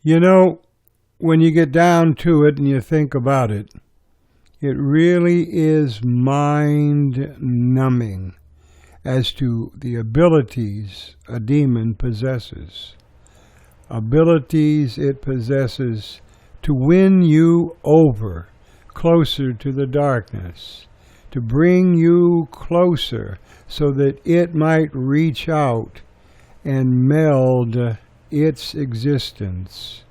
You know, when you get down to it and you think about it, it really is mind-numbing as to the abilities a demon possesses. Abilities it possesses to win you over, closer to the darkness, to bring you closer so that it might reach out and meld its existence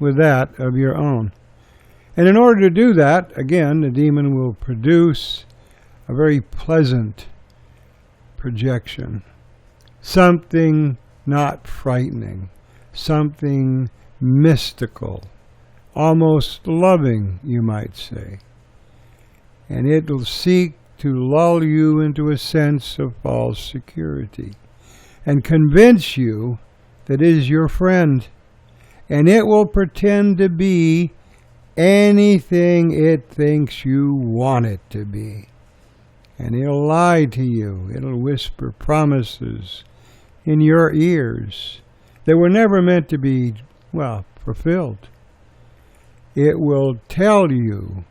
with that of your own. And in order to do that, again, the demon will produce a very pleasant projection, something not frightening, something mystical, almost loving, you might say. And it will seek to lull you into a sense of false security and convince you that it is your friend. And it will pretend to be anything it thinks you want it to be. And it'll lie to you. It'll whisper promises in your ears that were never meant to be, fulfilled. It will tell you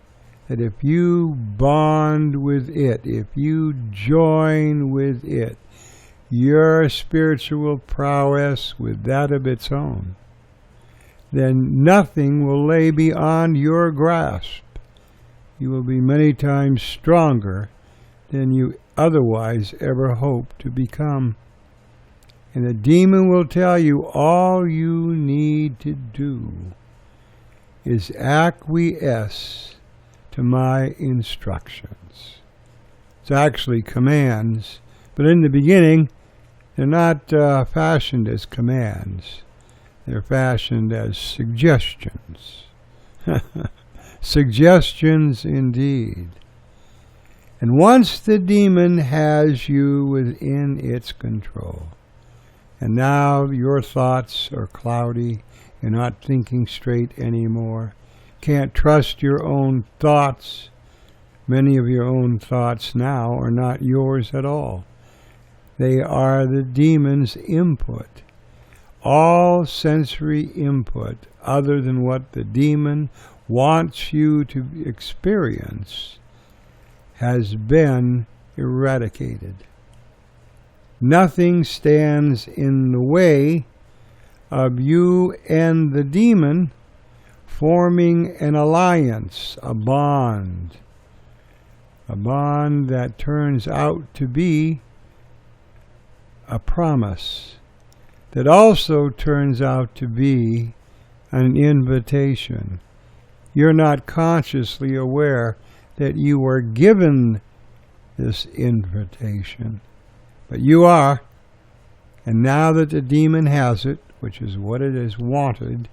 that if you bond with it, if you join with it, your spiritual prowess with that of its own, then nothing will lay beyond your grasp. You will be many times stronger than you otherwise ever hoped to become. And the demon will tell you all you need to do is acquiesce to my instructions. It's actually commands, but in the beginning, they're not fashioned as commands. They're fashioned as suggestions. Suggestions indeed. And once the demon has you within its control, and now your thoughts are cloudy, you're not thinking straight anymore, can't trust your own thoughts. Many of your own thoughts now are not yours at all. They are the demon's input. All sensory input other than what the demon wants you to experience has been eradicated. Nothing stands in the way of you and the demon forming an alliance, a bond that turns out to be a promise, that also turns out to be an invitation. You're not consciously aware that you are given this invitation, but you are. And now that the demon has it, which is what it has wanted,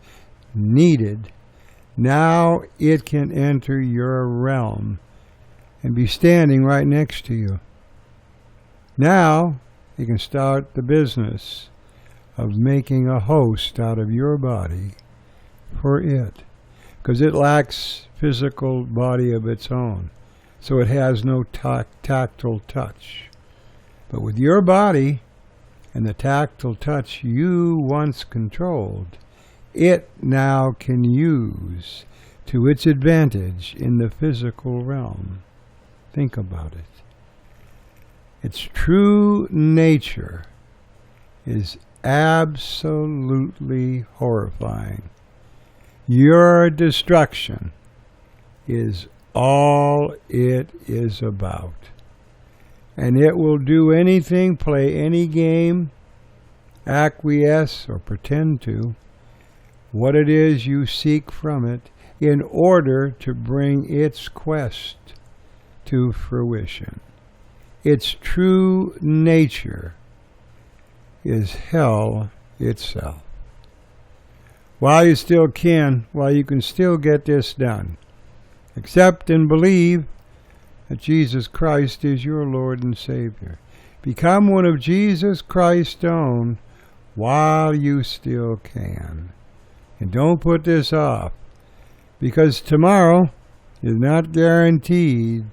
needed, now it can enter your realm and be standing right next to you. Now you can start the business of making a host out of your body for it, because it lacks physical body of its own, so it has no tactile touch. But with your body and the tactile touch you once controlled, it now can use to its advantage in the physical realm. Think about it. Its true nature is absolutely horrifying. Your destruction is all it is about. And it will do anything, play any game, acquiesce or pretend to, what it is you seek from it in order to bring its quest to fruition. Its true nature is hell itself. While you still can, while you can still get this done, accept and believe that Jesus Christ is your Lord and Savior. Become one of Jesus Christ's own while you still can. And don't put this off, because tomorrow is not guaranteed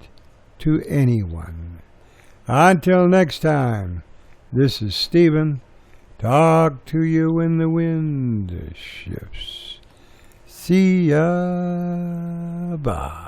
to anyone. Until next time, this is Stephen Talk to you when the wind shifts. See ya. Bye.